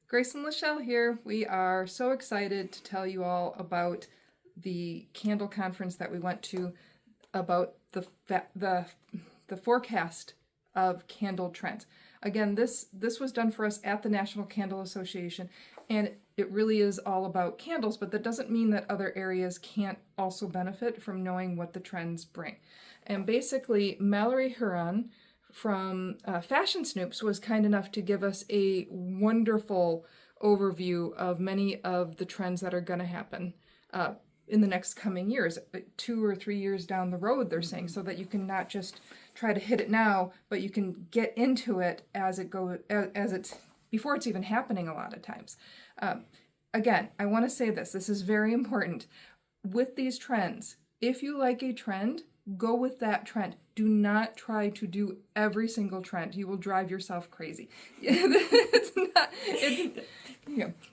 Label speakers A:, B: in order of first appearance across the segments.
A: Grace and Lachelle here. We are so excited to tell you all about the candle conference that we went to, about the forecast of candle trends. Again, this was done for us at the National Candle Association, and it really is all about candles, but that doesn't mean that other areas can't also benefit from knowing what the trends bring. And basically, Mallory Huron from Fashion Snoops was kind enough to give us a wonderful overview of many of the trends that are going to happen in the next coming years, 2 or 3 years down the road, they're saying, so that you can not just try to hit it now, but you can get into it as it goes, as it's before it's even happening a lot of times. Again, I want to say this is very important. With these trends, if you like a trend, go with that trend. Do not try to do every single trend. You will drive yourself crazy. Yeah.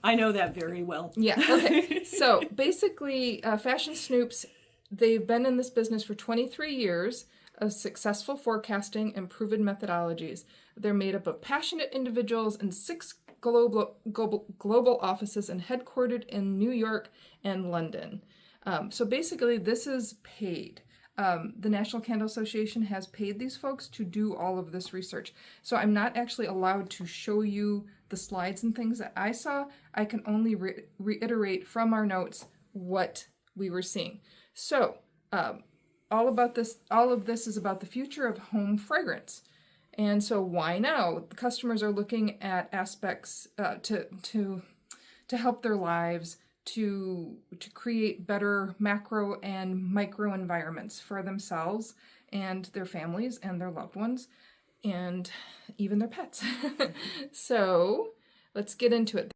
B: I know that very well.
A: Yeah, okay. So basically, Fashion Snoops, they've been in this business for 23 years of successful forecasting and proven methodologies. They're made up of passionate individuals in 6 global offices and headquartered in New York and London. So basically, this is paid. The National Candle Association has paid these folks to do all of this research. So I'm not actually allowed to show you the slides and things that I saw. I can only reiterate from our notes what we were seeing. So all of this is about the future of home fragrance. And so why now? The customers are looking at aspects to help their lives, to create better macro and micro environments for themselves and their families and their loved ones and even their pets. So let's get into it.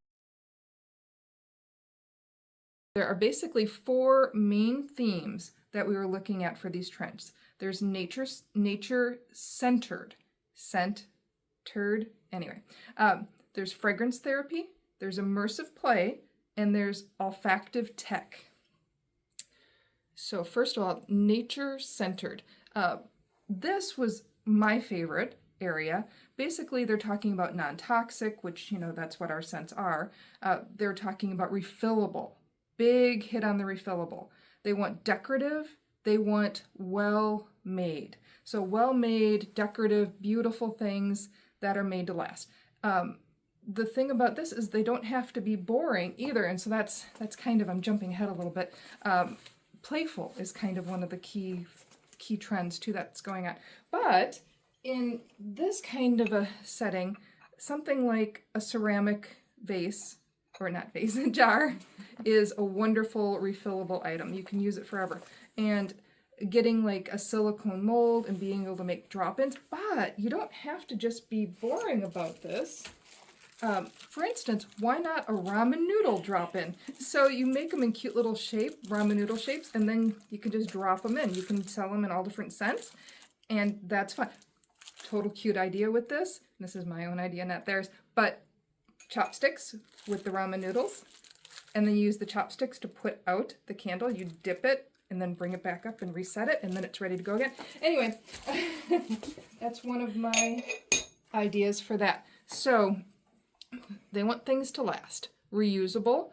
A: There are basically 4 main themes that we were looking at for these trends. There's nature-centered, anyway. There's fragrance therapy, there's immersive play, and there's olfactive tech. So first of all, nature-centered. This was my favorite area. Basically, they're talking about non-toxic, which, that's what our scents are. They're talking about refillable. Big hit on the refillable. They want decorative. They want well-made. So well-made, decorative, beautiful things that are made to last. The thing about this is they don't have to be boring either, and so that's kind of, I'm jumping ahead a little bit. Playful is kind of one of the key trends too that's going on. But in this kind of a setting, something like a ceramic vase, or not vase, a jar, is a wonderful refillable item. You can use it forever. And getting like a silicone mold and being able to make drop-ins, but you don't have to just be boring about this. For instance, why not a ramen noodle drop-in? So you make them in cute little ramen noodle shapes, and then you can just drop them in. You can sell them in all different scents, and that's fun. Total cute idea with this. This is my own idea, not theirs. But chopsticks with the ramen noodles, and then you use the chopsticks to put out the candle. You dip it, and then bring it back up and reset it, and then it's ready to go again. Anyway, that's one of my ideas for that. So they want things to last. Reusable,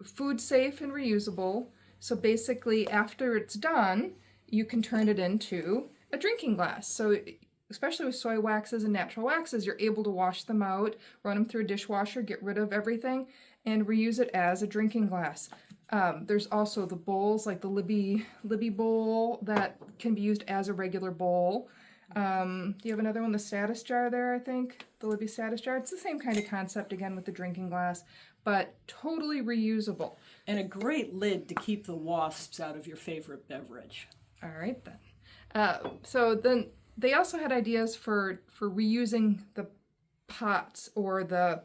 A: food safe and reusable. So basically, after it's done, you can turn it into a drinking glass. So especially with soy waxes and natural waxes, you're able to wash them out, run them through a dishwasher, get rid of everything, and reuse it as a drinking glass. There's also the bowls, like the Libby bowl, that can be used as a regular bowl. Do you have another one? The status jar there, I think. The Libby status jar. It's the same kind of concept, again, with the drinking glass, but totally reusable.
B: And a great lid to keep the wasps out of your favorite beverage.
A: All right, then. So then they also had ideas for reusing the pots or the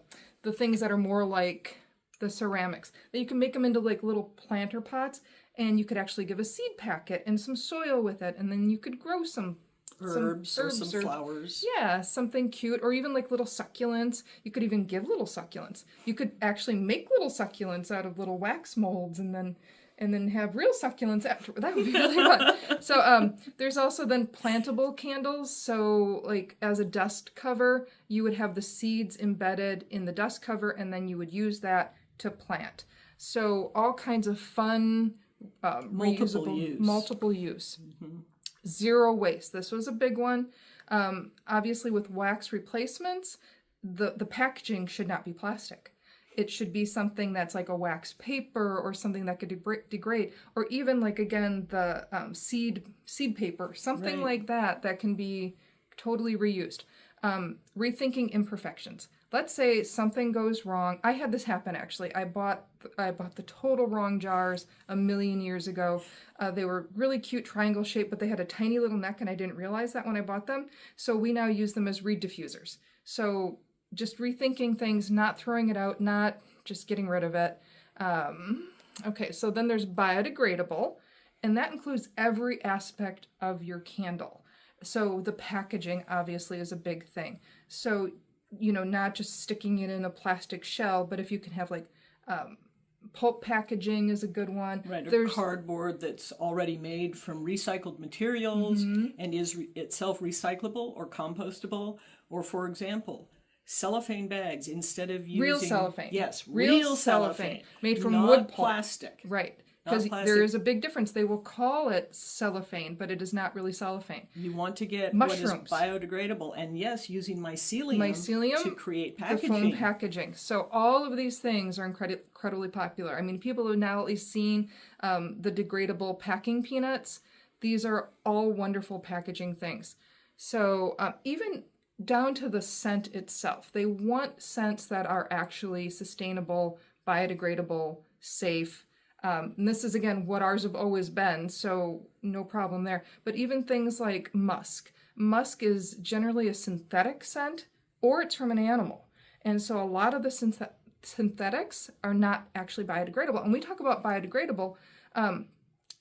A: things that are more like the ceramics. That you can make them into like little planter pots, and you could actually give a seed packet and some soil with it, and then you could grow some
B: herbs or flowers.
A: Yeah, something cute, or even like little succulents. You could even give little succulents. You could actually make little succulents out of little wax molds and then and then have real succulents after. That would be really fun. So there's also then plantable candles. So like as a dust cover, you would have the seeds embedded in the dust cover, and then you would use that to plant. So all kinds of fun, multiple use. Zero waste. This was a big one. Obviously with wax replacements, the packaging should not be plastic. It should be something that's like a wax paper or something that could degrade, or even like, again, the seed paper, something like that can be totally reused. Rethinking imperfections. Let's say something goes wrong. I had this happen, actually. I bought the total wrong jars a million years ago. They were really cute, triangle shaped, but they had a tiny little neck, and I didn't realize that when I bought them. So we now use them as reed diffusers. So just rethinking things, not throwing it out, not just getting rid of it. Okay, so then there's biodegradable, and that includes every aspect of your candle. So the packaging obviously is a big thing. So, you know, not just sticking it in a plastic shell, but if you can have like pulp packaging is a good one.
B: Right, there's cardboard that's already made from recycled materials and is itself recyclable or compostable. Or, for example, cellophane bags instead of using...
A: Real cellophane.
B: Yes,
A: real cellophane. Made from
B: not
A: wood pulp.
B: Plastic.
A: Right. Because there is a big difference. They will call it cellophane, but it is not really cellophane.
B: You want to get
A: mushrooms.
B: What is biodegradable, and yes, using mycelium to create packaging.
A: The foam packaging. So all of these things are incredibly popular. I mean, people have now at least seen the degradable packing peanuts. These are all wonderful packaging things. So even down to the scent itself, they want scents that are actually sustainable, biodegradable, safe. And this is, again, what ours have always been, so no problem there. But even things like musk. Musk is generally a synthetic scent, or it's from an animal. And so a lot of the synthetics are not actually biodegradable. And we talk about biodegradable,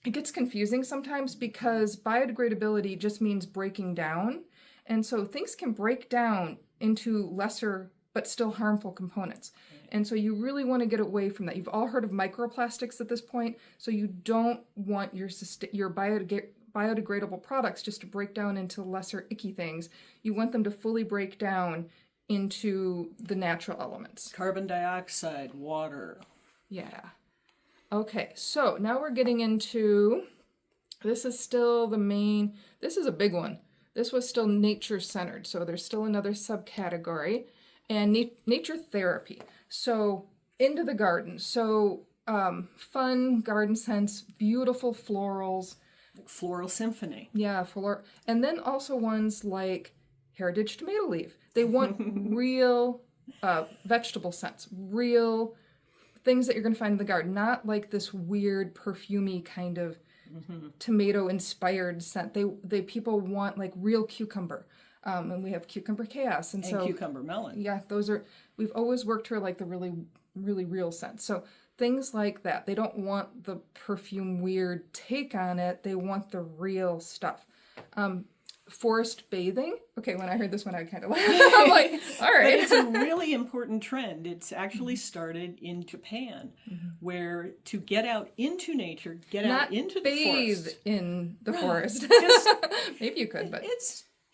A: it gets confusing sometimes because biodegradability just means breaking down. And so things can break down into lesser but still harmful components. And so you really want to get away from that. You've all heard of microplastics at this point, so you don't want your biodegradable products just to break down into lesser icky things. You want them to fully break down into the natural elements.
B: Carbon dioxide, water.
A: Yeah. Okay, so now we're getting into, this is still the main, this is a big one. This was still nature-centered, so there's still another subcategory. And nature therapy. So into the garden. So fun garden scents, beautiful florals.
B: Floral symphony.
A: Yeah, and then also ones like heritage tomato leaf. They want real vegetable scents, real things that you're going to find in the garden, not like this weird perfumey kind of tomato-inspired scent. People want like real cucumber. And we have cucumber chaos. And so
B: cucumber melon.
A: Yeah, we've always worked for like the really, really real scent. So things like that. They don't want the perfume weird take on it. They want the real stuff. Forest bathing. Okay, when I heard this one, I kind of laughed. I'm like, all right.
B: But it's a really important trend. It's actually started in Japan, where to get out into nature, out into the forest.
A: Not bathe in the forest. Maybe you could, but...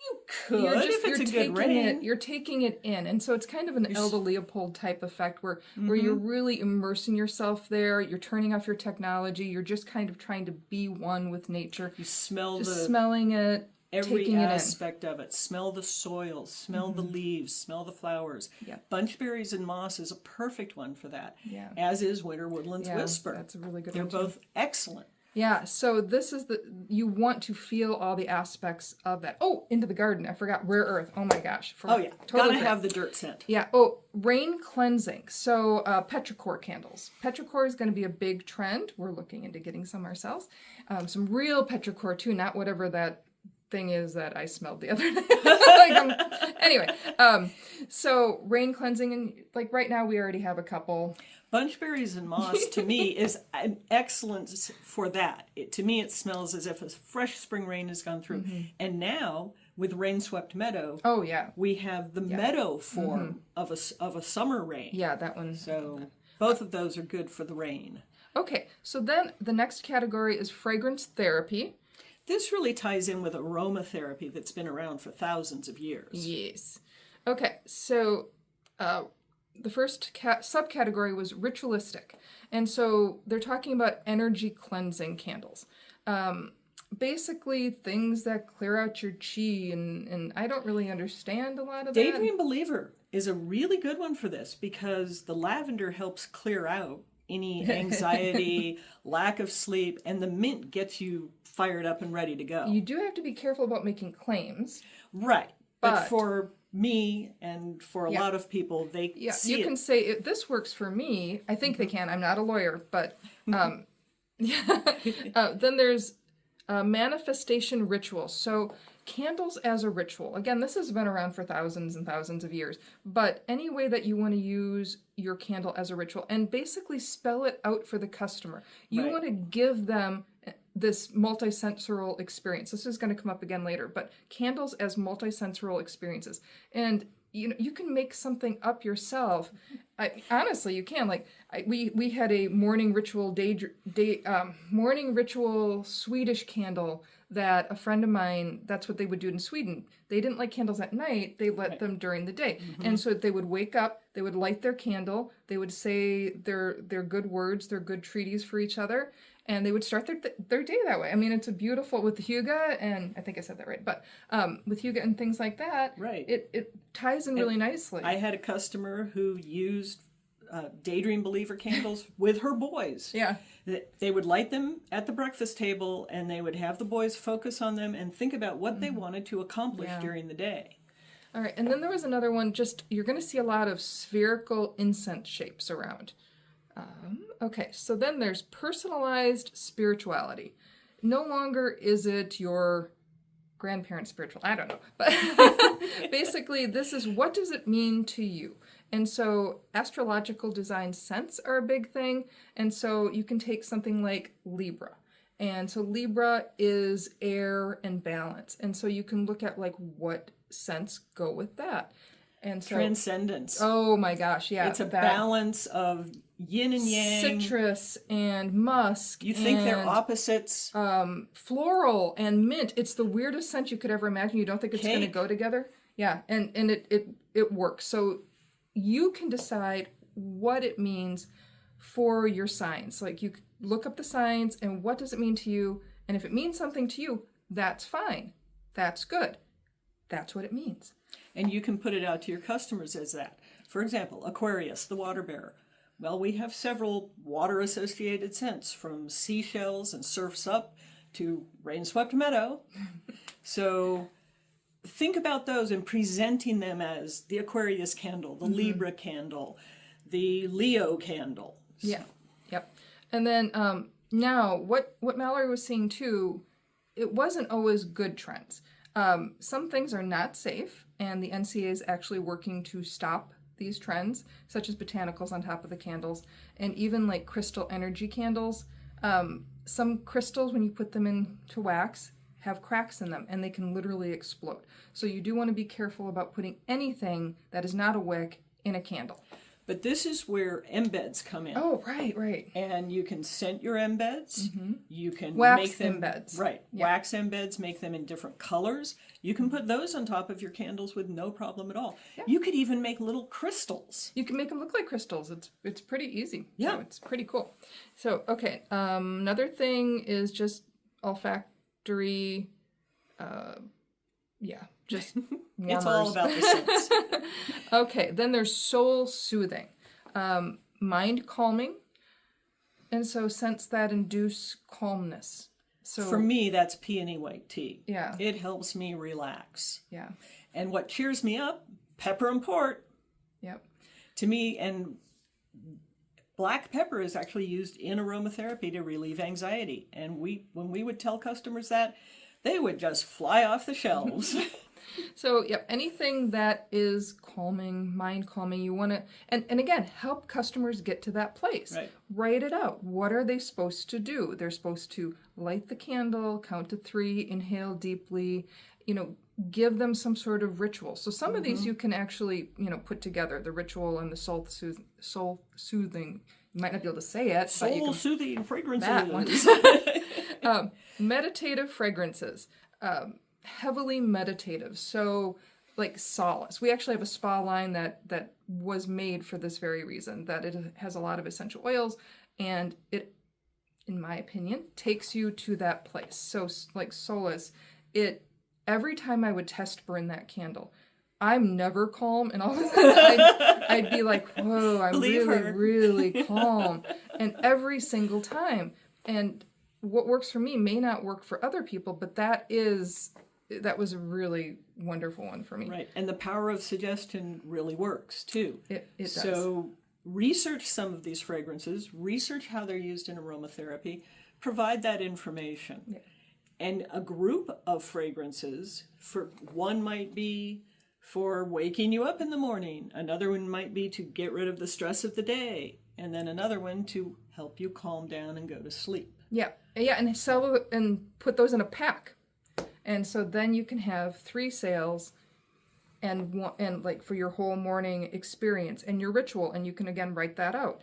B: You could if it's a good rain.
A: You're taking it in. And so it's kind of an Elda Leopold type effect where you're really immersing yourself there. You're turning off your technology. You're just kind of trying to be one with nature.
B: You smell
A: smelling it,
B: every
A: taking
B: aspect of it. Smell the soil, smell the leaves, smell the flowers. Yeah. Bunchberries and moss is a perfect one for that. Yeah. As is Winter Woodland's Whisper.
A: That's a really good
B: one.
A: They're
B: both excellent.
A: Yeah, so this is you want to feel all the aspects of that. Oh, into the garden. I forgot rare earth. Oh my gosh.
B: Totally gotta have the dirt scent.
A: Yeah. Oh, rain cleansing. So petrichor candles. Petrichor is going to be a big trend. We're looking into getting some ourselves. Some real petrichor too, not whatever that thing is that I smelled the other day. Anyway, so rain cleansing, and like right now we already have a couple.
B: Bunchberries and moss, to me, is an excellent for that. To me, it smells as if a fresh spring rain has gone through. And now, with Rain-Swept Meadow, we have the meadow form of a summer rain.
A: Yeah, that one.
B: So both of those are good for the rain.
A: Okay, so then the next category is fragrance therapy.
B: This really ties in with aromatherapy that's been around for thousands of years.
A: Yes. Okay, so the first subcategory was ritualistic. And so they're talking about energy cleansing candles. Basically things that clear out your chi, and I don't really understand a lot of that.
B: Daydream Believer is a really good one for this because the lavender helps clear out any anxiety, lack of sleep, and the mint gets you fired up and ready to go.
A: You do have to be careful about making claims.
B: Right. But for me and for a lot of people, they see
A: you can say, this works for me. I think they can. I'm not a lawyer, but then there's manifestation rituals. So candles as a ritual. Again, this has been around for thousands and thousands of years, but any way that you want to use your candle as a ritual and basically spell it out for the customer. You want to give them this multisensorial experience. This is going to come up again later, but candles as multisensorial experiences. And you can make something up yourself. Honestly, you can. Like we had a morning ritual morning ritual Swedish candle that a friend of mine, that's what they would do in Sweden. They didn't light candles at night, they lit them during the day. And so they would wake up, they would light their candle, they would say their good words, their good treaties for each other, and they would start their day that way. I mean, it's a beautiful, with the hygge, and I think I said that right, but with hygge and things like that, it ties in really nicely.
B: I had a customer who used Daydream Believer candles with her boys.
A: Yeah.
B: They would light them at the breakfast table, and they would have the boys focus on them and think about what they wanted to accomplish during the day.
A: All right, and then there was another one, you're going to see a lot of spherical incense shapes around. Okay, so then there's personalized spirituality. No longer is it your grandparents' spiritual, I don't know, but basically this is, what does it mean to you? And so astrological design scents are a big thing, and so you can take something like Libra. And so Libra is air and balance, and so you can look at like what scents go with that. And so,
B: transcendence.
A: Oh my gosh, yeah.
B: It's a balance of yin and yang.
A: Citrus and musk.
B: You think they're opposites.
A: Floral and mint. It's the weirdest scent you could ever imagine. You don't think it's going to go together. Yeah, and it works. So you can decide what it means for your signs. Like you look up the signs and what does it mean to you? And if it means something to you, that's fine. That's good. That's what it means.
B: And you can put it out to your customers as that. For example, Aquarius, the water bearer. Well, we have several water-associated scents, from seashells and surf's up to rain-swept meadow. So think about those and presenting them as the Aquarius candle, the Libra candle, the Leo candle.
A: Yeah, yep. And then now, what Mallory was saying too, it wasn't always good trends. Some things are not safe, and the NCA is actually working to stop these trends, such as botanicals on top of the candles, and even like crystal energy candles. Some crystals, when you put them into wax, have cracks in them, and they can literally explode. So you do want to be careful about putting anything that is not a wick in a candle.
B: But this is where embeds come in.
A: Oh, right.
B: And you can scent your embeds. You can
A: wax
B: make them
A: embeds.
B: Right. Yeah. Wax embeds, make them in different colors. You can put those on top of your candles with no problem at all. Yeah. You could even make little crystals.
A: You can make them look like crystals. It's pretty easy.
B: Yeah.
A: So it's pretty cool. So, okay. Another thing is just olfactory, just warmers.
B: It's all about the scents.
A: Okay, then there's soul soothing, mind calming, and so scents that induce calmness. So
B: for me, that's peony white tea.
A: Yeah.
B: It helps me relax.
A: Yeah.
B: And what cheers me up, pepper and port.
A: Yep.
B: To me, and black pepper is actually used in aromatherapy to relieve anxiety. And when we would tell customers that, they would just fly off the shelves.
A: So, yep, anything that is calming, mind calming, you want to, and again, help customers get to that place.
B: Right.
A: Write it out. What are they supposed to do? They're supposed to light the candle, count to 3, inhale deeply, give them some sort of ritual. So some of these you can actually, put together, the ritual and the soul soothing. You might not be able to say it.
B: Soul soothing fragrances.
A: That one. Meditative fragrances. Heavily meditative. So like solace. We actually have a spa line that was made for this very reason, that it has a lot of essential oils, and it, in my opinion, takes you to that place. So like solace, every time I would test burn that candle, I'm never calm, and all of a sudden I'd be like, whoa, I'm really calm. And every single time. And what works for me may not work for other people, but that was a really wonderful one for me.
B: Right, and the power of suggestion really works too.
A: It does.
B: So research some of these fragrances, research how they're used in aromatherapy, provide that information.
A: Yeah.
B: And a group of fragrances, for one might be for waking you up in the morning, another one might be to get rid of the stress of the day, and then another one to help you calm down and go to sleep.
A: Yeah, and sell and put those in a pack. And so then you can have 3 sales and like for your whole morning experience and your ritual, and you can again write that out.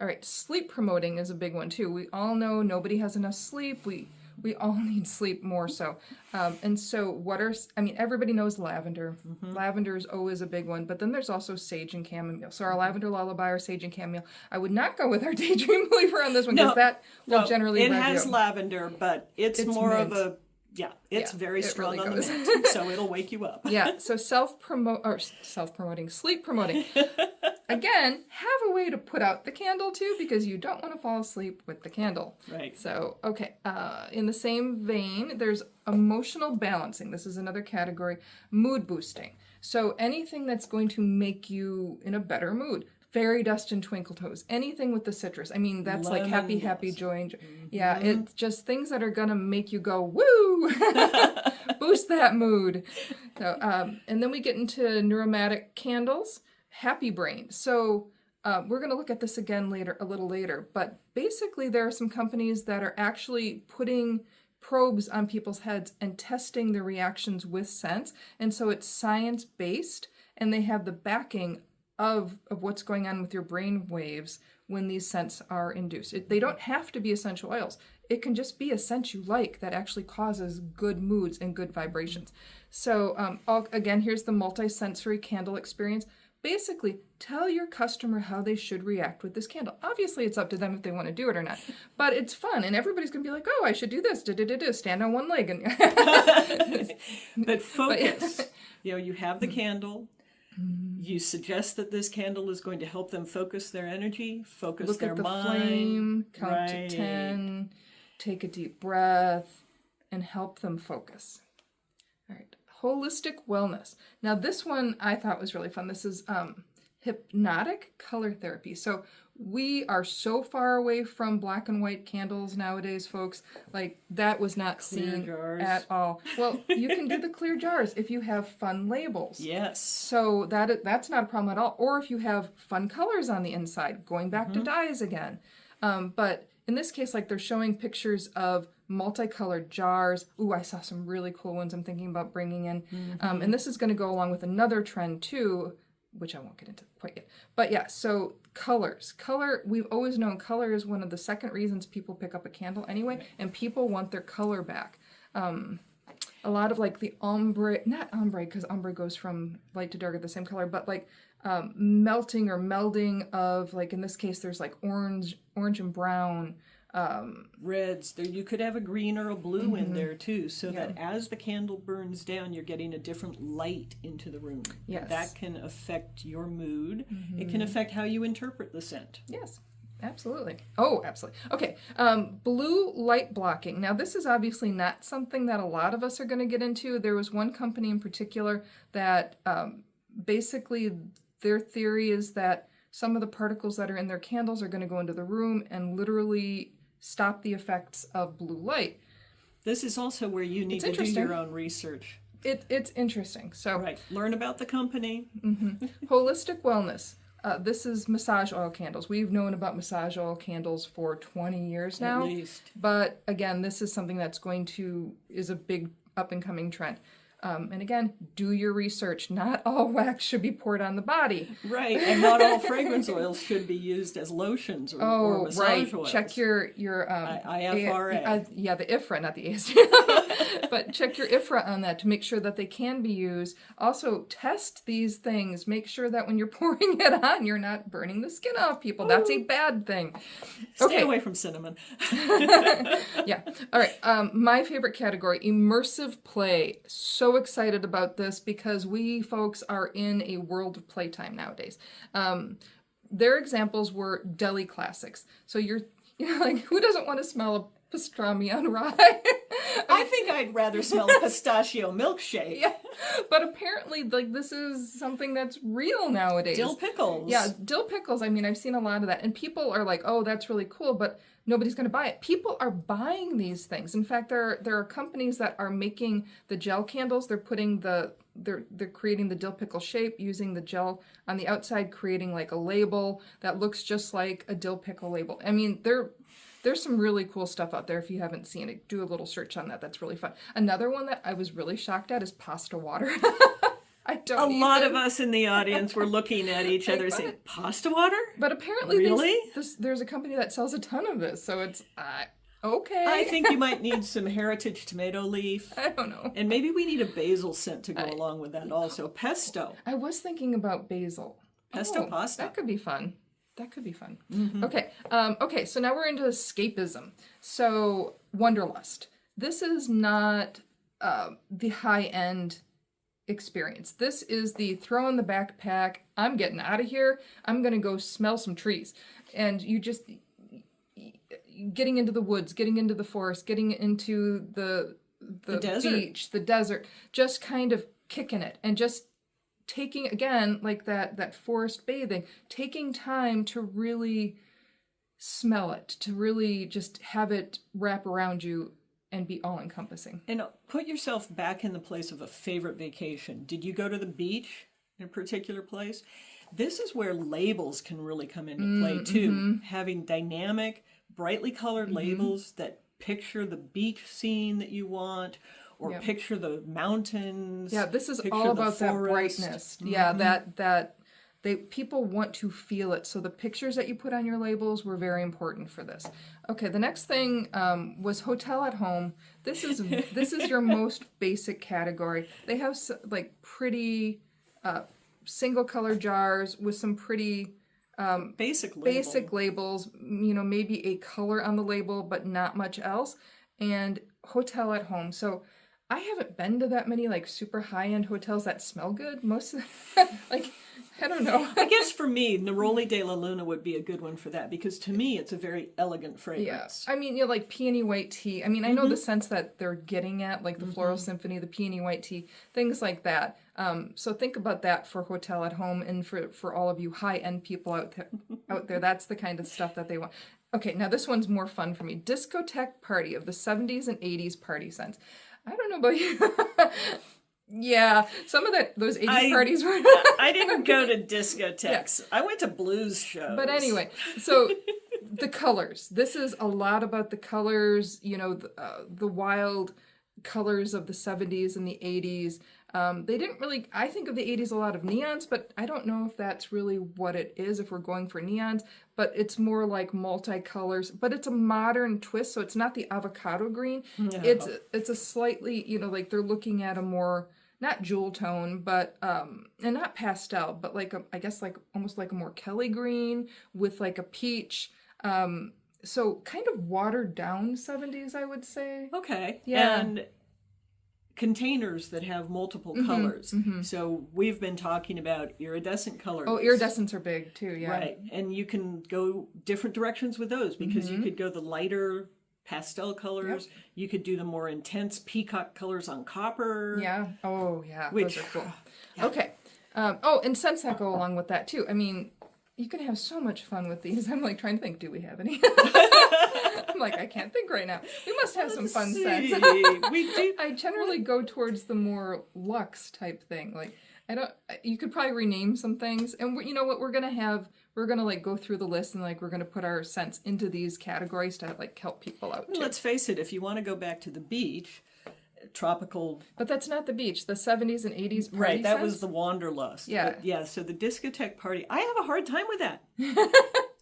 A: All right, sleep promoting is a big one too. We all know nobody has enough sleep. We all need sleep more so. And so everybody knows lavender. Mm-hmm. Lavender is always a big one, but then there's also sage and chamomile. So our lavender lullaby, our sage and chamomile. I would not go with our daydream believer on this one because that will generally
B: it has lavender, but it's more
A: mint.
B: of a very strong
A: really
B: on the mint, so it'll wake you up.
A: Yeah, so self-promoting, sleep promoting. Again, have a way to put out the candle too, because you don't want to fall asleep with the candle.
B: Right.
A: So, okay, in the same vein, there's emotional balancing. This is another category. Mood boosting. So anything that's going to make you in a better mood. Fairy dust and twinkle toes. Anything with the citrus. I mean, that's lemon like happy, joy. Mm-hmm. Yeah, it's just things that are going to make you go, woo! Boost that mood. So, and then we get into neuromatic candles. Happy brain. So we're going to look at this again a little later. But basically, there are some companies that are actually putting probes on people's heads and testing the reactions with scents. And so it's science-based, and they have the backing of what's going on with your brain waves when these scents are induced. They don't have to be essential oils. It can just be a scent you like that actually causes good moods and good vibrations. So again, here's the multi-sensory candle experience. Basically, tell your customer how they should react with this candle. Obviously, it's up to them if they want to do it or not, but it's fun, and everybody's going to be like, oh, I should do this, stand on one leg. And
B: but focus. You have the candle. You suggest that this candle is going to help them focus their energy, focus their mind.
A: Look at the flame, count to 10, take a deep breath, and help them focus. All right. Holistic wellness. Now this one I thought was really fun. This is hypnotic color therapy. So we are so far away from black and white candles nowadays, folks. Like that was not seen at all. Well, you can do the clear jars if you have fun labels.
B: Yes.
A: So that's not a problem at all. Or if you have fun colors on the inside, going back to dyes again. But in this case, like they're showing pictures of multicolored jars. Ooh, I saw some really cool ones I'm thinking about bringing in. Mm-hmm. And this is going to go along with another trend too, which I won't get into quite yet. But yeah, so colors. Color, we've always known color is one of the second reasons people pick up a candle anyway, right. And people want their color back. A lot of like the ombre, not ombre, because ombre goes from light to dark at the same color, but like melting or melding of, like in this case, there's like orange and brown,
B: reds. There, you could have a green or a blue in there too, so that as the candle burns down, you're getting a different light into the room.
A: Yes.
B: That can affect your mood. It can affect how you interpret the scent.
A: Yes. Absolutely. Oh, absolutely. Okay. Blue light blocking. Now, this is obviously not something that a lot of us are going to get into. There was one company in particular that basically their theory is that some of the particles that are in their candles are going to go into the room and literally stop the effects of blue light.
B: This is also where you need to do your own research.
A: It's interesting. So
B: right. Learn about the company.
A: Holistic wellness. This is massage oil candles. We've known about massage oil candles for 20 years now.
B: At least.
A: But again, this is something that's is a big up and coming trend. And again, do your research. Not all wax should be poured on the body.
B: Right, and not all fragrance oils should be used as lotions or massage oils.
A: Check your
B: IFRA.
A: The IFRA, not the ASD. But check your IFRA on that to make sure that they can be used. Also, test these things. Make sure that when you're pouring it on, you're not burning the skin off people. That's a bad thing.
B: Stay away from cinnamon.
A: Yeah. All right. My favorite category, immersive play. So excited about this because we folks are in a world of playtime nowadays. Their examples were deli classics. So you're like, who doesn't want to smell a pastrami on rye?
B: I think I'd rather smell a pistachio milkshake.
A: Yeah, but apparently, like, this is something that's real nowadays.
B: Dill pickles.
A: Yeah, dill pickles. I mean, I've seen a lot of that, and people are like, "Oh, that's really cool," but nobody's going to buy it. People are buying these things. In fact, there are companies that are making the gel candles. They're putting they're creating the dill pickle shape using the gel on the outside, creating like a label that looks just like a dill pickle label. I mean, there's some really cool stuff out there. If you haven't seen it, do a little search on that. That's really fun. Another one that I was really shocked at is pasta water. A
B: lot of us in the audience were looking at each other saying, pasta water?
A: But apparently
B: really?
A: There's a company that sells a ton of this, so it's okay.
B: I think you might need some heritage tomato leaf.
A: I don't know.
B: And maybe we need a basil scent to go along with that also. Pesto.
A: I was thinking about basil.
B: Pesto pasta.
A: That could be fun.
B: Mm-hmm.
A: Okay, so now we're into escapism. So, Wanderlust. This is not the high-end experience. This is the throw in the backpack, I'm getting out of here, I'm going to go smell some trees. And you just, getting into the woods, getting into the forest, getting into the
B: desert.
A: Beach, the desert, just kind of kicking it and just taking, again, like that forest bathing, taking time to really smell it, to really just have it wrap around you and be all-encompassing.
B: And put yourself back in the place of a favorite vacation. Did you go to the beach in a particular place? This is where labels can really come into play, too. Mm-hmm. Having dynamic, brightly colored labels that picture the beach scene that you want, or picture the mountains.
A: Yeah, this is all about that brightness. Mm-hmm. Yeah, people want to feel it. So the pictures that you put on your labels were very important for this. Okay, the next thing was hotel at home. This is your most basic category. They have like pretty single color jars with some pretty
B: basic
A: labels. You know, maybe a color on the label, but not much else. And hotel at home. So I haven't been to that many like super high-end hotels that smell good. Most of them, like, I don't know.
B: I guess for me, Neroli de la Luna would be a good one for that because to me it's a very elegant fragrance.
A: Yeah. I mean, like peony white tea. I mean, I know the sense that they're getting at, like the Floral Symphony, the peony white tea, things like that. So think about that for hotel at home, and for all of you high-end people out there, that's the kind of stuff that they want. Okay, now this one's more fun for me. Discotheque party of the 70s and 80s party scents. I don't know about you. Yeah, some of those 80s parties were...
B: I didn't go to discotheques. Yeah. I went to blues shows.
A: But anyway, so the colors. This is a lot about the colors, you know, the wild colors of the 70s and the 80s. They didn't really... I think of the 80s a lot of neons, but I don't know if that's really what it is, if we're going for neons. But it's more like multicolors. But it's a modern twist, so it's not the avocado green. No. It's a slightly, you know, like they're looking at a more... not jewel tone, but, and not pastel, but like, I guess like, almost like a more Kelly green with like a peach. So kind of watered down 70s, I would say.
B: Okay. Yeah. And containers that have multiple colors. Mm-hmm. So we've been talking about iridescent colors.
A: Oh, iridescents are big too, yeah.
B: Right. And you can go different directions with those because you could go the lighter pastel colors. Yep. You could do the more intense peacock colors on copper.
A: Yeah. Oh, yeah. Those are cool. Yeah. Okay. And scents that go along with that too. I mean, you can have so much fun with these. I'm like trying to think, do we have any? I'm like, I can't think right now. We must have some fun scents.
B: We do.
A: I generally go towards the more luxe type thing. Like, you could probably rename some things. And you know what we're going to have? We're going to like go through the list and like we're going to put our scents into these categories to like help people out too.
B: Let's face it, if you want to go back to the beach, tropical.
A: But that's not the beach. The 70s and 80s party
B: Right, that
A: scents?
B: was the Wanderlust.
A: Yeah.
B: But yeah, so the discotheque party, I have a hard time with that.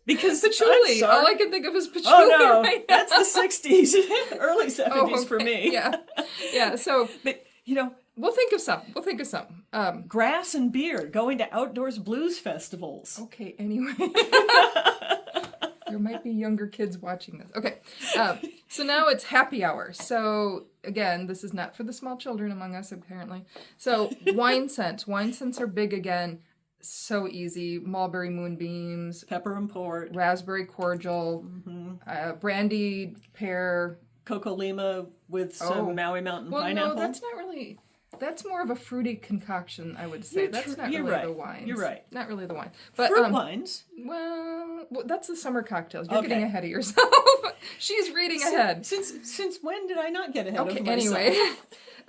B: Because
A: patchouli. All I can think of is patchouli.
B: Oh no,
A: right
B: that's the 60s, early 70s for me.
A: Yeah. Yeah, so
B: but you know,
A: we'll think of some.
B: grass and beer, going to outdoors blues festivals.
A: Okay, anyway. There might be younger kids watching this. Okay, so now it's happy hour. So again, this is not for the small children among us, apparently. So wine scents. Wine scents are big again. So easy. Mulberry moonbeams.
B: Pepper and port.
A: Raspberry cordial. Brandy pear.
B: Coco Lima with some Maui Mountain pineapple.
A: No, that's not really... That's more of a fruity concoction, I would say. That's not really the wines.
B: You're right.
A: Not really the wine. But
B: fruit wines.
A: Well, that's the summer cocktails. You're getting ahead of yourself. She's reading ahead.
B: Since when did I not get ahead of myself?
A: Anyway.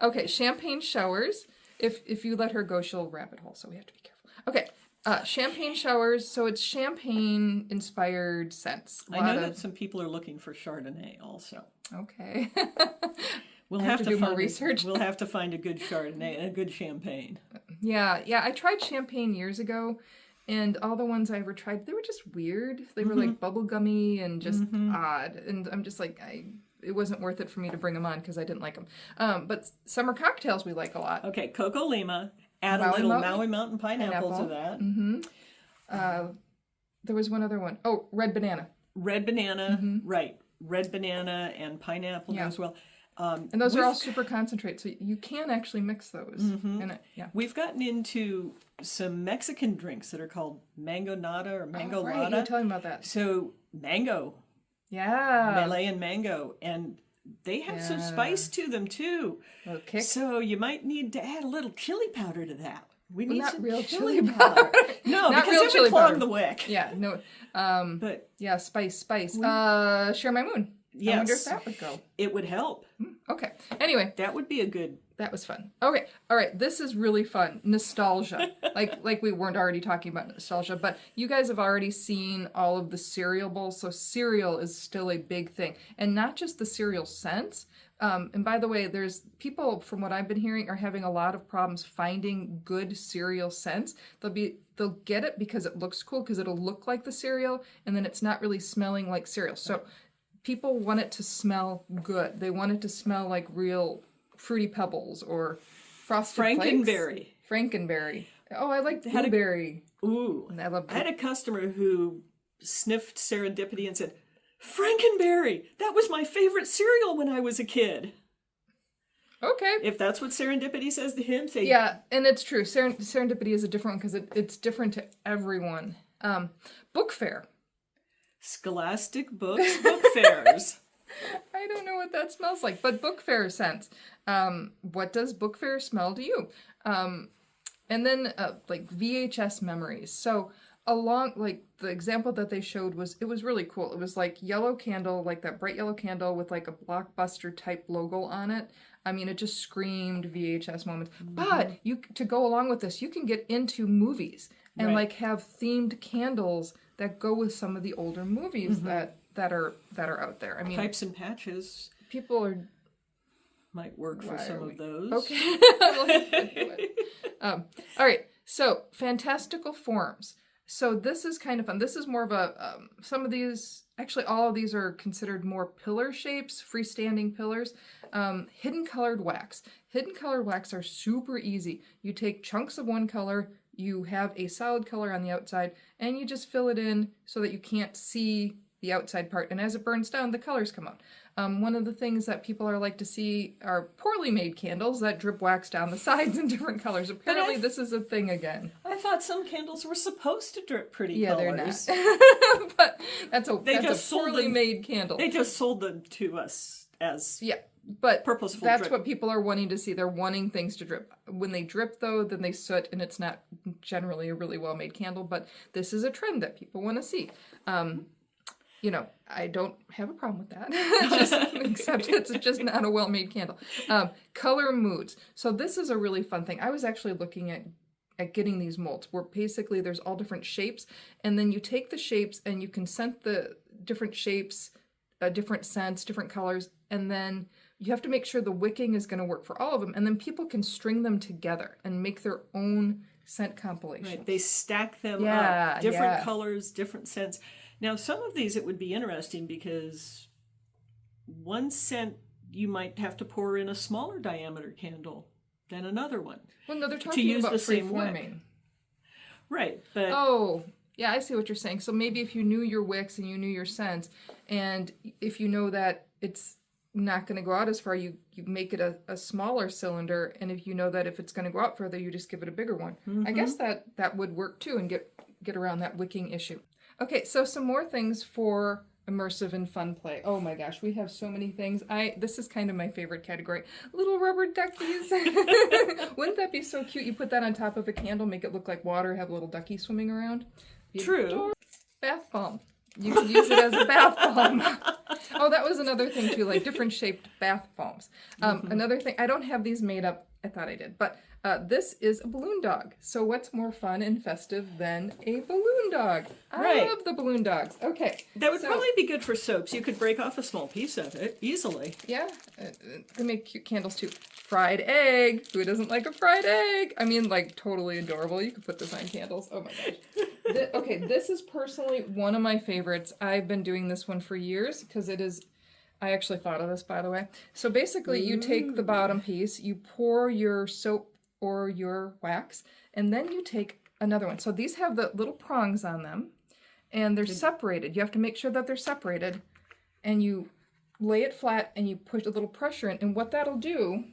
A: Okay, champagne showers. If you let her go, she'll rabbit hole, so we have to be careful. Okay, champagne showers. So it's champagne-inspired scents.
B: I know that some people are looking for Chardonnay also.
A: Okay.
B: We'll have to do more research. We'll have to find a good Chardonnay and a good champagne.
A: Yeah. I tried champagne years ago, and all the ones I ever tried, they were just weird. They were like bubblegummy and just odd. And I'm just like, it wasn't worth it for me to bring them on because I didn't like them. But summer cocktails we like a lot.
B: Okay, Coco Lima. Add a little Maui Mountain pineapple to that.
A: Mm-hmm. There was one other one. Oh, red banana.
B: Red banana, right. Red banana and pineapple as well.
A: And those are all super concentrate, so you can actually mix those.
B: We've gotten into some Mexican drinks that are called mango nada or mango
A: right.
B: lada.
A: You're telling about that.
B: So mango.
A: Yeah.
B: Malayan mango. And they have some spice to them too.
A: A little kick.
B: So you might need to add a little chili powder to that. We need
A: not
B: some
A: real
B: chili powder. No,
A: not
B: because
A: real
B: it
A: chili
B: would clog
A: powder.
B: the wick.
A: Yeah, no.
B: But
A: yeah, spice. Share my moon.
B: Yes.
A: I wonder if that would go.
B: It would help.
A: Okay. Anyway.
B: That would be a good...
A: That was fun. Okay. All right. This is really fun. Nostalgia. like we weren't already talking about nostalgia, but you guys have already seen all of the cereal bowls, so cereal is still a big thing. And not just the cereal scents. And by the way, there's people, from what I've been hearing, are having a lot of problems finding good cereal scents. They'll get it because it looks cool, because it'll look like the cereal, and then it's not really smelling like cereal. So people want it to smell good. They want it to smell like real Fruity Pebbles or Frosted
B: Frankenberry.
A: Flakes. Frankenberry. Oh, I like blueberry.
B: Ooh.
A: And I
B: had a customer who sniffed Serendipity and said, Frankenberry! That was my favorite cereal when I was a kid.
A: Okay.
B: If that's what Serendipity says to him, say...
A: Yeah, and it's true. Serendipity is a different one because it's different to everyone. Book fair.
B: Scholastic books, book fairs.
A: I don't know what that smells like, but book fair scents. What does book fair smell to you? And then like VHS memories. So like the example that they showed it was really cool. It was like yellow candle, like that bright yellow candle with like a Blockbuster type logo on it. I mean, it just screamed VHS moments. But to go along with this, you can get into movies and like have themed candles that go with some of the older movies that are out there. I mean,
B: Pipes and patches.
A: People
B: might work for some of those.
A: Okay. All right. So fantastical forms. So this is kind of fun. This is more of a some of these. Actually, all of these are considered more pillar shapes, freestanding pillars. Hidden colored wax. Hidden colored wax are super easy. You take chunks of one color. You have a solid color on the outside, and you just fill it in so that you can't see the outside part. And as it burns down, the colors come out. One of the things that people are like to see are poorly made candles that drip wax down the sides in different colors. Apparently, this is a thing again.
B: I thought some candles were supposed to drip pretty
A: colors.
B: Yeah, they're
A: not. But that's a poorly made candle.
B: They just sold them to us as
A: but
B: purposeful
A: that's
B: drip.
A: What people are wanting to see. They're wanting things to drip. When they drip, though, then they soot, and it's not generally a really well-made candle. But this is a trend that people want to see. I don't have a problem with that, except it's just not a well-made candle. Color moods. So this is a really fun thing. I was actually looking at getting these molds where basically there's all different shapes, and then you take the shapes and you can scent the different shapes, different scents, different colors, and then you have to make sure the wicking is going to work for all of them, and then people can string them together and make their own scent compilations.
B: Right. They stack them up. Different colors, different scents. Now, some of these, it would be interesting because one scent you might have to pour in a smaller diameter candle than another one.
A: Well, no, they're talking about free-forming.
B: Right, but...
A: Oh, yeah, I see what you're saying. So maybe if you knew your wicks and you knew your scents, and if you know that it's not going to go out as far, you make it a smaller cylinder, and if you know that if it's going to go out further, you just give it a bigger one. Mm-hmm. I guess that would work too and get around that wicking issue. Okay, so some more things for immersive and fun play. Oh my gosh, we have so many things. This is kind of my favorite category. Little rubber duckies. Wouldn't that be so cute? You put that on top of a candle, make it look like water, have a little ducky swimming around.
B: True.
A: Bath bomb. You can use it as a bath bomb. Oh, that was another thing too, like different shaped bath bombs. Another thing, I don't have these made up. I thought I did, but this is a balloon dog. So what's more fun and festive than a balloon dog? I love the balloon dogs. Okay.
B: That would probably be good for soaps. You could break off a small piece of it easily.
A: Yeah. They make cute candles too. Fried egg. Who doesn't like a fried egg? I mean, like totally adorable. You could put this on candles. Oh my gosh. Okay, this is personally one of my favorites. I've been doing this one for years because it is... I actually thought of this, by the way. So basically, you take the bottom piece, you pour your soap or your wax, and then you take another one. So these have the little prongs on them, and they're separated. You have to make sure that they're separated, and you lay it flat, and you put a little pressure in. And what that'll do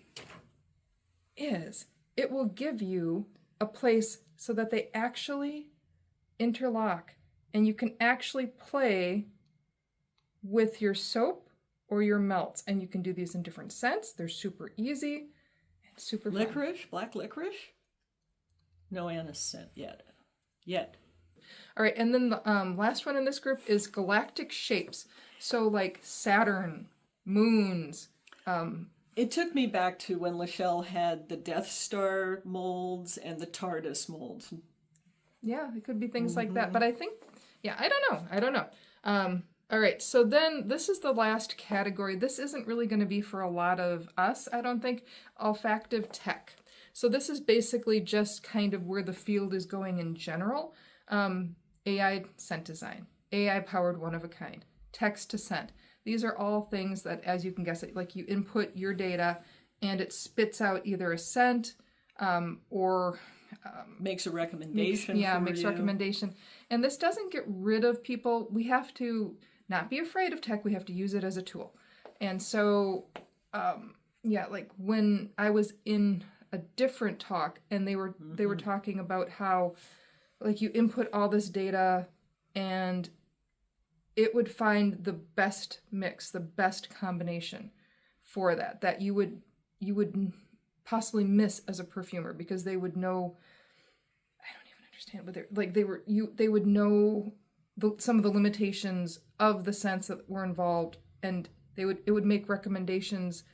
A: is it will give you a place so that they actually interlock, and you can actually play with your soap or your melts, and you can do these in different scents. They're super easy and super fun.
B: Licorice, black licorice. No anise scent yet.
A: All right, and then the last one in this group is galactic shapes. So like Saturn, moons.
B: It took me back to when Lachelle had the Death Star molds and the TARDIS molds.
A: Yeah, it could be things like that. But I think, I don't know. All right, so then this is the last category. This isn't really going to be for a lot of us, I don't think. Olfactive tech. So this is basically just kind of where the field is going in general. AI scent design, AI powered one of a kind, text to scent. These are all things that, as you can guess it, like you input your data and it spits out either a scent or...
B: makes a recommendation.
A: Makes a recommendation. And this doesn't get rid of people. We have to not be afraid of tech. We have to use it as a tool. And so, like when I was in a different talk and they were talking about how like you input all this data and it would find the best mix, the best combination for that you would possibly miss as a perfumer, because they would know, I don't even understand, but they would know some of the limitations of the scents that were involved, and it would make recommendations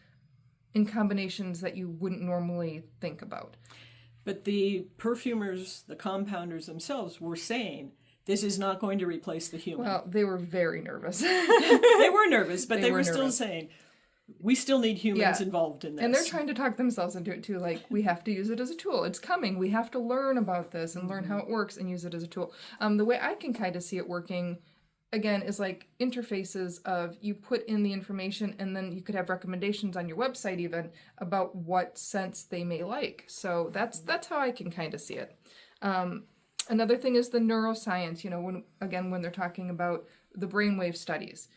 A: in combinations that you wouldn't normally think about.
B: But the perfumers, the compounders themselves were saying, this is not going to replace the human.
A: Well, they were very nervous.
B: They were nervous, but they were still saying, we still need humans involved in this.
A: And they're trying to talk themselves into it too. Like, we have to use it as a tool. It's coming. We have to learn about this and learn how it works and use it as a tool. The way I can kind of see it working, again, is like interfaces of you put in the information and then you could have recommendations on your website even about what scents they may like. So that's how I can kind of see it. Another thing is the neuroscience, when they're talking about the brainwave studies.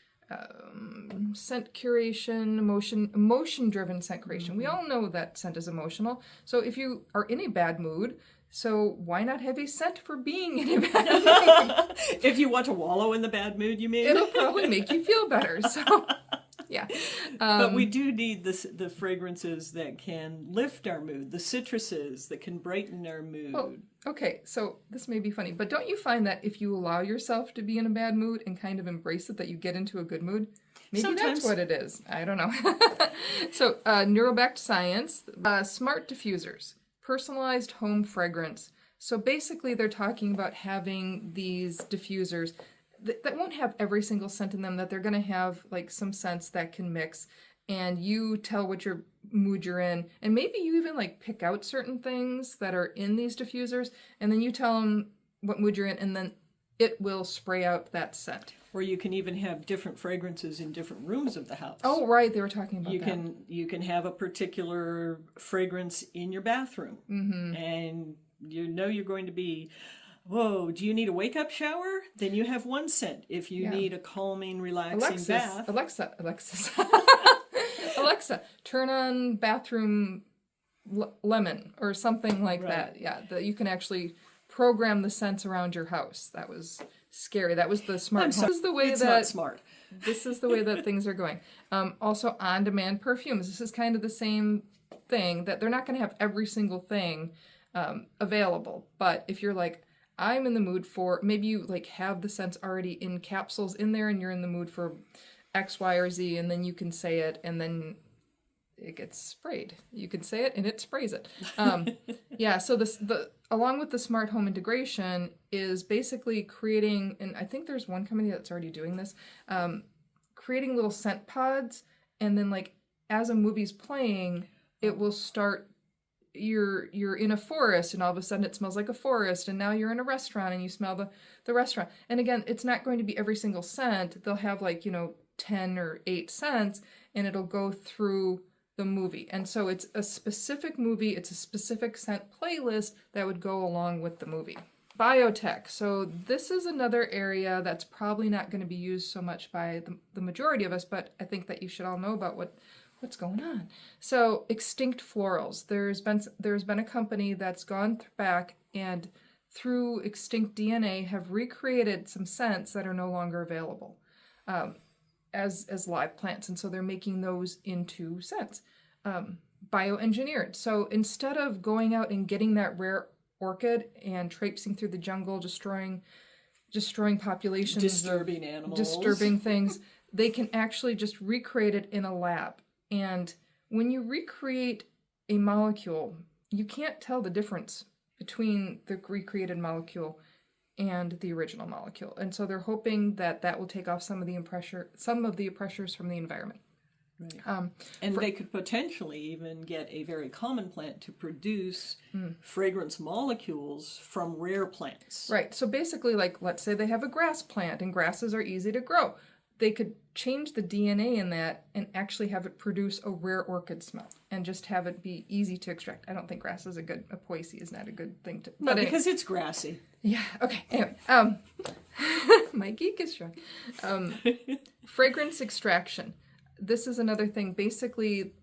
A: Scent curation, emotion-driven scent curation. We all know that scent is emotional. So if you are in a bad mood, so why not have a scent for being in a bad mood?
B: If you want to wallow in the bad mood, you mean?
A: It'll probably make you feel better. So, yeah.
B: But we do need the fragrances that can lift our mood, the citruses that can brighten our mood.
A: Well, okay, so this may be funny, but don't you find that if you allow yourself to be in a bad mood and kind of embrace it, that you get into a good mood? Maybe
B: Sometimes.
A: That's what it is. I don't know. So, neurobacked science, smart diffusers, personalized home fragrance. So basically they're talking about having these diffusers that won't have every single scent in them, that they're going to have like some scents that can mix. and you tell what your mood you're in, and maybe you even like pick out certain things that are in these diffusers, and then you tell them what mood you're in, and then it will spray out that scent.
B: Or you can even have different fragrances in different rooms of the house.
A: Oh, right, they were talking about that.
B: You can have a particular fragrance in your bathroom, and you know you're going to be, whoa, do you need a wake-up shower? Then you have one scent. If you need a calming, relaxing bath.
A: Alexa, turn on bathroom lemon or something like that. Yeah, that you can actually program the scents around your house. That was scary. That was the smart home. This is the way
B: not smart.
A: This is the way that things are going. Also, on-demand perfumes. This is kind of the same thing, that they're not going to have every single thing available. But if you're like, I'm in the mood for, maybe you like have the scents already in capsules in there, and you're in the mood for X, Y, or Z, and then you can say it, and then it gets sprayed. You can say it, and it sprays it. Yeah. So along with the smart home integration is basically creating, and I think there's one company that's already doing this, creating little scent pods, and then like as a movie's playing, it will start. You're in a forest, and all of a sudden it smells like a forest, and now you're in a restaurant and you smell the restaurant. And again, it's not going to be every single scent. They'll have like 10 or 8 scents, and it'll go through the movie. And so it's a specific movie, it's a specific scent playlist that would go along with the movie. Biotech. So this is another area that's probably not going to be used so much by the majority of us, but I think that you should all know about what's going on. So extinct florals. There's been a company that's gone back and through extinct DNA have recreated some scents that are no longer available. As live plants, and so they're making those into scents. Bioengineered. So instead of going out and getting that rare orchid and traipsing through the jungle, destroying populations,
B: disturbing animals,
A: disturbing things, they can actually just recreate it in a lab. And when you recreate a molecule, you can't tell the difference between the recreated molecule and the original molecule. And so they're hoping that will take off some of the pressures from the environment.
B: Right. And they could potentially even get a very common plant to produce fragrance molecules from rare plants.
A: Right. So basically, like, let's say they have a grass plant, and grasses are easy to grow. They could change the DNA in that and actually have it produce a rare orchid smell and just have it be easy to extract. I don't think grass is a poison is not a good thing to...
B: No, because it's grassy.
A: Yeah, okay. Anyway, my geek is strong. Fragrance extraction. This is another thing, basically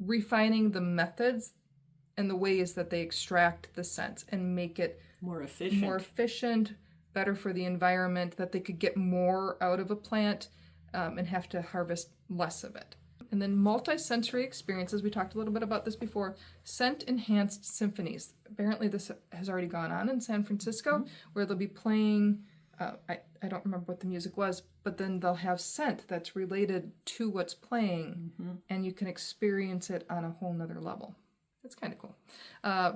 A: refining the methods and the ways that they extract the scents and make it
B: more efficient,
A: better for the environment, that they could get more out of a plant and have to harvest less of it. And then multi-sensory experiences, we talked a little bit about this before, scent-enhanced symphonies. Apparently this has already gone on in San Francisco, where they'll be playing, I don't remember what the music was, but then they'll have scent that's related to what's playing, and you can experience it on a whole nother level. That's kind of cool.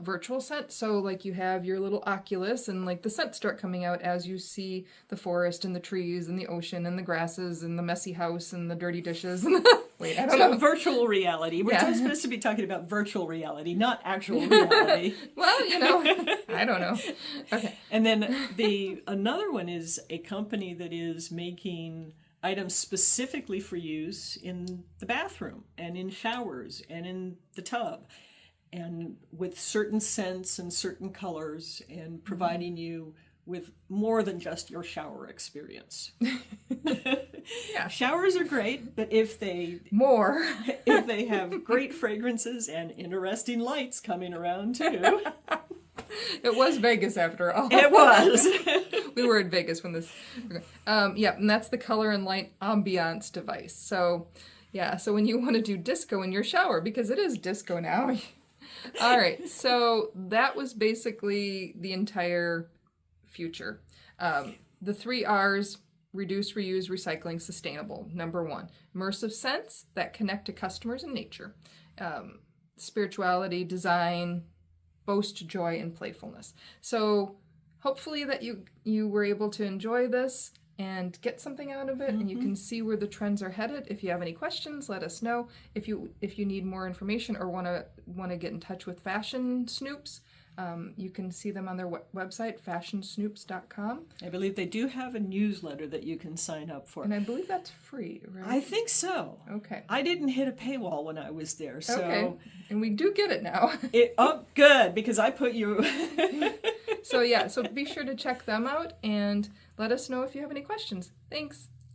A: Virtual scent. So like you have your little Oculus, and like the scents start coming out as you see the forest and the trees and the ocean and the grasses and the messy house and the dirty dishes. And wait, I don't know.
B: Virtual reality. We're supposed to be talking about virtual reality, not actual reality.
A: Well, I don't know. Okay.
B: And then another one is a company that is making items specifically for use in the bathroom and in showers and in the tub, and with certain scents and certain colors, and providing you with more than just your shower experience. Yeah, showers are great, but if they have great fragrances and interesting lights coming around too.
A: It was Vegas after all.
B: It was.
A: We were in Vegas when this. And that's the color and light ambiance device. So, so when you want to do disco in your shower, because it is disco now. All right, so that was basically the entire future. The 3 R's: reduce, reuse, recycling, sustainable. Number 1, immersive scents that connect to customers and nature. Spirituality, design, boast joy, and playfulness. So hopefully that you were able to enjoy this. and get something out of it, and you can see where the trends are headed. If you have any questions, let us know. If you need more information or want to get in touch with Fashion Snoops, you can see them on their website, fashionsnoops.com.
B: I believe they do have a newsletter that you can sign up for.
A: And I believe that's free, right?
B: I think so.
A: Okay.
B: I didn't hit a paywall when I was there, so...
A: Okay. And we do get it now.
B: Good, because I put you...
A: So be sure to check them out and let us know if you have any questions. Thanks.